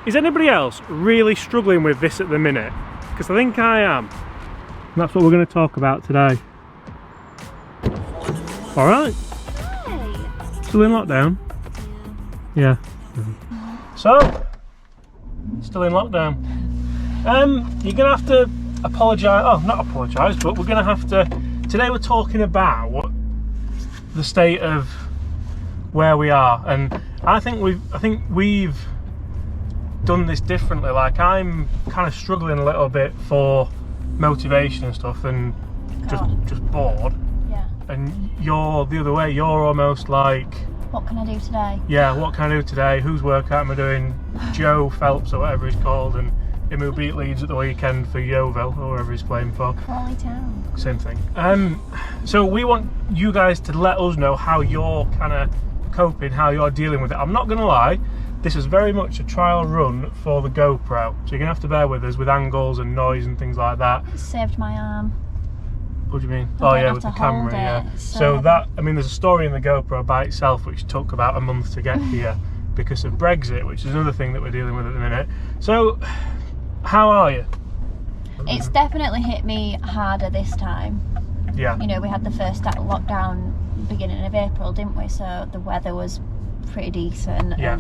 Is anybody else really struggling with this at the minute? Because I think I am. And that's what we're going to talk about today. Alright. Still in lockdown? Yeah. So, still in lockdown. You're going to have to apologise. Oh, not apologise, but we're going to have to... Today we're talking about the state of where we are. And I think we've done this differently. Like, I'm kind of struggling a little bit for motivation and stuff, and just bored. Yeah. And you're the other way. You're almost like, what can I do today? Yeah, what can I do today? Whose workout am I doing? Joe Phelps or whatever he's called, and him who beat Leeds at the weekend for Yeovil or wherever he's playing for. Crawley Town. Same thing. So we want you guys to let us know how you're kind of coping, how you're dealing with it. I'm not going to lie. This is very much a trial run for the GoPro, so you're going to have to bear with us with angles and noise and things like that. It saved my arm. What do you mean? I Oh yeah, with the camera, yeah. So that, I mean, there's a story in the GoPro by itself which took about a month to get here because of Brexit, which is another thing that we're dealing with at the minute. So, how are you? It's definitely hit me harder this time. Yeah. You know, we had the first lockdown beginning of April, didn't we? So the weather was pretty decent. Yeah.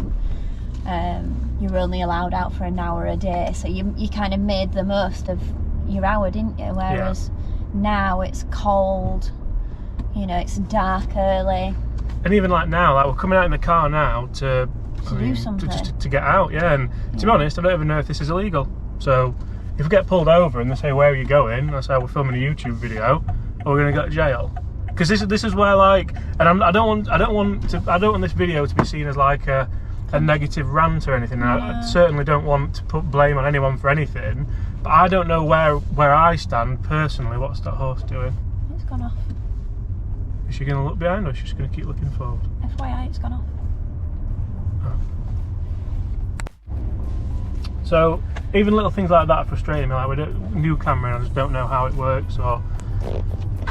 And you were only allowed out for an hour a day, so you kind of made the most of your hour, didn't you? Whereas now it's cold, you know, it's dark early. And even like now, like we're coming out in the car now to do something. To get out, yeah. And to be honest, I don't even know if this is illegal. So if we get pulled over and they say, where are you going? I say, we're filming a YouTube video, or we're going to go to jail. Because this is where, like, and I don't want this video to be seen as like a negative rant or anything. I certainly don't want to put blame on anyone for anything, but I don't know where I stand personally. What's that horse doing? It's gone off. Is she going to look behind, or is she just going to keep looking forward? FYI, it's gone off. Oh. So even little things like that are frustrating me. Like, we don't new camera, and I just don't know how it works or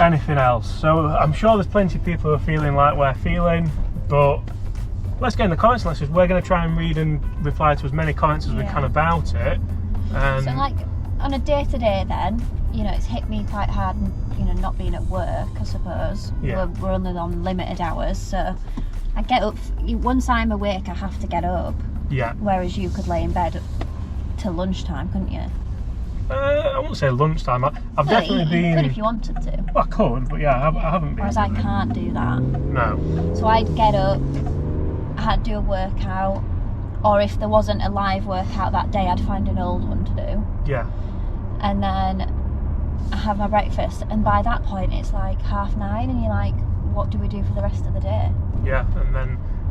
anything else. So I'm sure there's plenty of people who are feeling like we're feeling, but let's get in the comments. We're going to try and read and reply to as many comments as we can about it. And so, like, on a day-to-day then, you know, it's hit me quite hard, you know, not being at work, I suppose. Yeah. We're only on limited hours, so I get up, once I'm awake I have to get up. Yeah. Whereas you could lay in bed till lunchtime, couldn't you? I wouldn't say lunchtime. I've definitely been... You could if you wanted to. Well, I could, but yeah, I haven't been. Whereas I can't do that. No. So I'd get up, I had to do a workout, or if there wasn't a live workout that day, I'd find an old one to do. Yeah. And then I have my breakfast, and by that point it's like 9:30, and you're like, what do we do for the rest of the day? Yeah,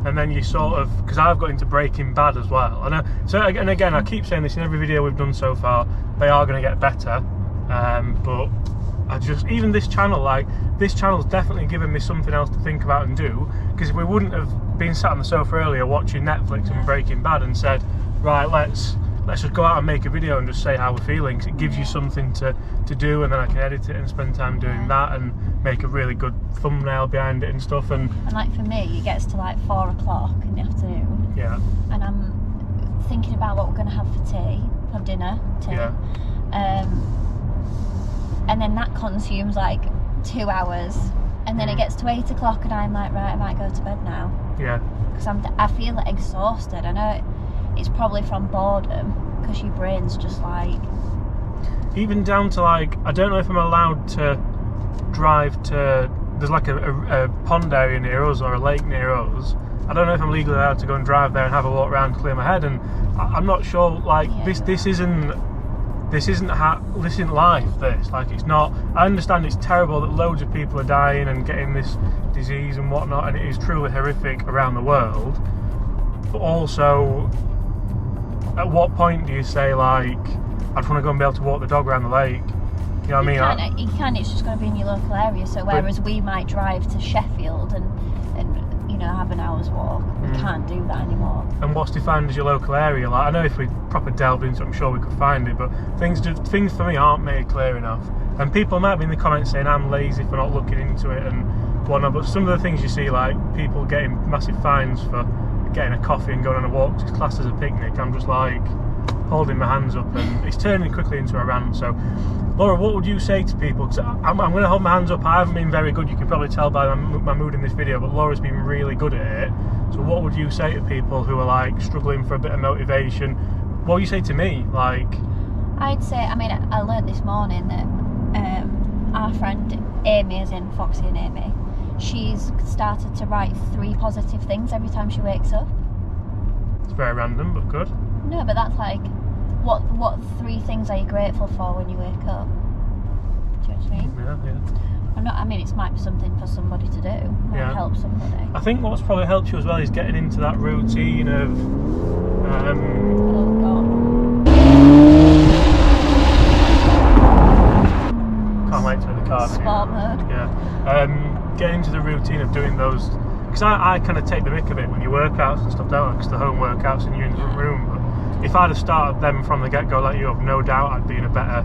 and then you sort of, because I've got into Breaking Bad as well. And so again, I keep saying this in every video we've done so far. They are going to get better, but I just, even this channel, like, this channel's definitely given me something else to think about and do. Because if we wouldn't have been sat on the sofa earlier watching Netflix and Breaking Bad and said, right, let's just go out and make a video and just say how we're feeling, because it gives you something to do, and then I can edit it and spend time doing that and make a really good thumbnail behind it and stuff. And like for me, it gets to like 4 o'clock in the afternoon. Yeah. And I'm thinking about what we're going to have for dinner. Yeah. And then that consumes like 2 hours, and then it gets to 8 o'clock, and I'm like, right, I might go to bed now. Yeah. Because I feel exhausted. I know it's probably from boredom, because your brain's just like... Even down to, like, I don't know if I'm allowed to drive to... There's like a pond area near us, or a lake near us. I don't know if I'm legally allowed to go and drive there and have a walk around, clear my head, and I'm not sure, like, this isn't life, this. Like, it's not... I understand it's terrible that loads of people are dying and getting this disease and whatnot, and it is truly horrific around the world. But also, at what point do you say, like, I just want to go and be able to walk the dog around the lake? You know what I mean? You can, it's just going to be in your local area. So whereas we might drive to Sheffield and you know, have an hour's walk, we can't do that anymore. And what's defined as your local area? Like, I know if we proper delved into it, I'm sure we could find it, but things for me aren't made clear enough. And people might be in the comments saying I'm lazy for not looking into it and whatnot, but some of the things you see, like people getting massive fines for getting a coffee and going on a walk, which is classed as a picnic, I'm just like holding my hands up, and it's turning quickly into a rant. So Laura, what would you say to people? Because I'm going to hold my hands up. I haven't been very good, you can probably tell by my mood in this video, but Laura's been really good at it. So what would you say to people who are like struggling for a bit of motivation? What would you say to me? Like, I'd say, I mean, I learned this morning that our friend Amy, as in Foxy and Amy, she's started to write 3 positive things every time she wakes up. It's very random, but good. No, but that's like, what 3 things are you grateful for when you wake up? Do you know what I mean? Yeah. I mean, it might be something for somebody to do. Might help somebody. I think what's probably helped you as well is getting into that routine of. Oh God. Can't wait to the car. Sport mode. Yeah. Getting into the routine of doing those, because I kind of take the mick of it when you workouts and stuff, don't I? Because the home workouts and you're in the room. But if I'd have started them from the get-go like you, I've no doubt I'd be in a better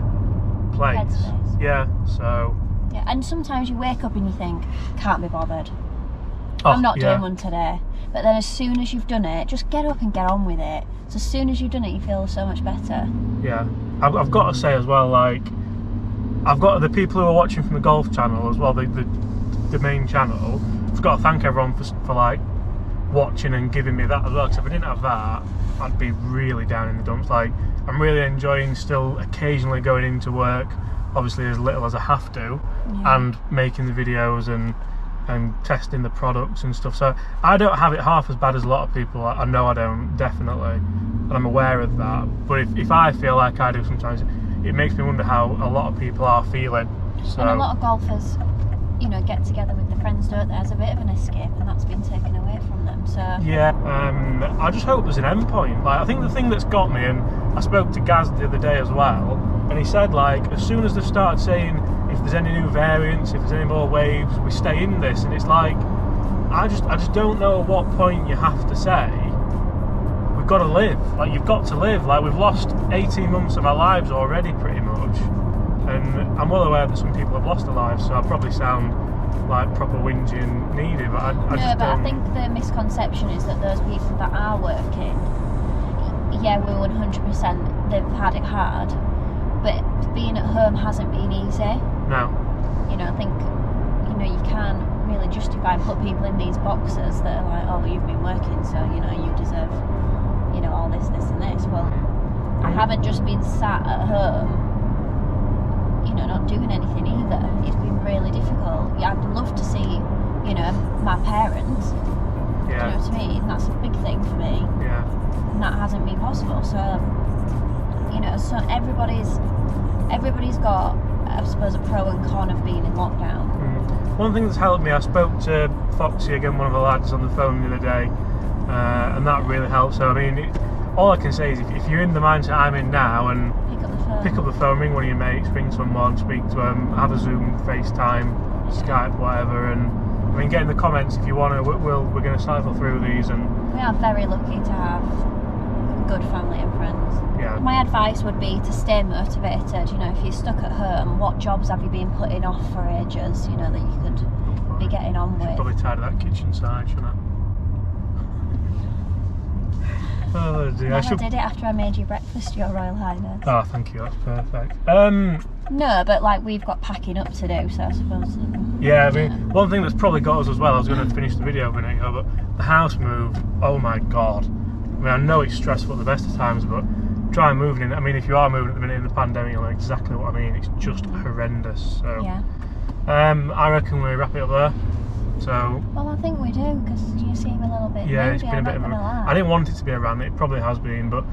place. Headspace. Yeah. So. Yeah, and sometimes you wake up and you think, can't be bothered. I'm not doing one today. But then as soon as you've done it, just get up and get on with it. So as soon as you've done it, you feel so much better. Yeah. I've got to say as well, like, I've got the people who are watching from the golf channel as well, the main channel. I've got to thank everyone for like watching and giving me that as well, because if I didn't have that, I'd be really down in the dumps. Like, I'm really enjoying still occasionally going into work, obviously as little as I have to, and making the videos and testing the products and stuff. So I don't have it half as bad as a lot of people. I know I don't, definitely, and I'm aware of that. But if I feel like I do sometimes, it makes me wonder how a lot of people are feeling. So. And a lot of golfers, you know, get together with their friends, don't they, as a bit of an escape, and that's been taken away from them. So yeah, I just hope there's an end point. Like, I think the thing that's got me, and I spoke to Gaz the other day as well, and he said, like, as soon as they started saying if there's any new variants, if there's any more waves, we stay in this, and it's like, I just don't know at what point you have to say we've got to live. Like, you've got to live. Like, we've lost 18 months of our lives already, pretty much, and I'm well aware that some people have lost their lives, so I probably sound like proper whinging needy, but I think the misconception is that those people that are working, yeah, we're 100%, they've had it hard, but being at home hasn't been easy. No. You know, I think, you know, you can't really justify and put people in these boxes that are like, oh, you've been working, so, you know, you deserve, you know, all this and this. Well, I haven't just been sat at home, you know, not doing anything either. It's been really difficult. Yeah, I'd love to see, you know, my parents. Yeah. Do you know what I mean? That's a big thing for me. Yeah. And that hasn't been possible. So, you know, so everybody's got, I suppose, a pro and con of being in lockdown. One thing that's helped me, I spoke to Foxy again, one of the lads, on the phone the other day, and that really helped. So I mean, all I can say is if you're in the mindset I'm in now, and pick up the phone, ring one of your mates, ring someone, speak to them, have a Zoom, FaceTime, Skype, whatever, and I mean, get in the comments if you want to. We're going to cycle through these, and we are very lucky to have good family and friends. Yeah. My advice would be to stay motivated. You know, if you're stuck at home, what jobs have you been putting off for ages, you know, that you could be getting on with? Probably tired of that kitchen side, shouldn't I? Oh dear. I did it after I made you breakfast, Your Royal Highness. Oh, thank you, that's perfect. No, but like, we've got packing up to do, so I suppose. Yeah, I mean, one thing that's probably got us as well, I was going to finish the video a minute ago, but the house move, oh my god. I mean, I know it's stressful at the best of times, but try moving in. I mean, if you are moving at the minute in the pandemic, you'll know exactly what I mean. It's just horrendous. So, yeah. I reckon we wrap it up there. So. Well, I think we do, because you seem a little bit. Yeah, moody, it's been a bit of a. lie. I didn't want it to be a rant. It probably has been, but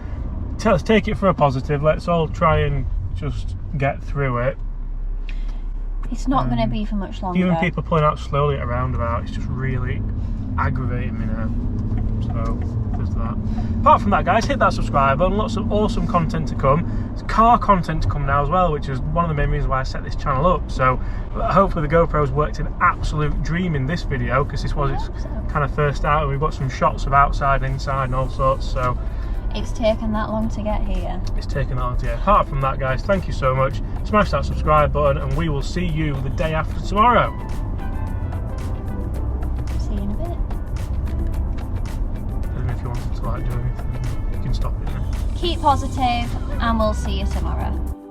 let's take it for a positive. Let's all try and just get through it. It's not going to be for much longer. Even people pulling out slowly at a roundabout, it's just really aggravating me now. So there's that. Apart from that, guys, hit that subscribe button. Lots of awesome content to come. There's car content to come now as well, which is one of the main reasons why I set this channel up. So hopefully the GoPro's worked an absolute dream in this video, because this was its kind of first out, and we've got some shots of outside and inside and all sorts. So it's taken that long to get here. It's taken that long to get. Apart from that, guys, thank you so much. Smash that subscribe button, and we will see you the day after tomorrow. See you in a bit. like do anything, you can stop it now. Keep positive, and we'll see you tomorrow.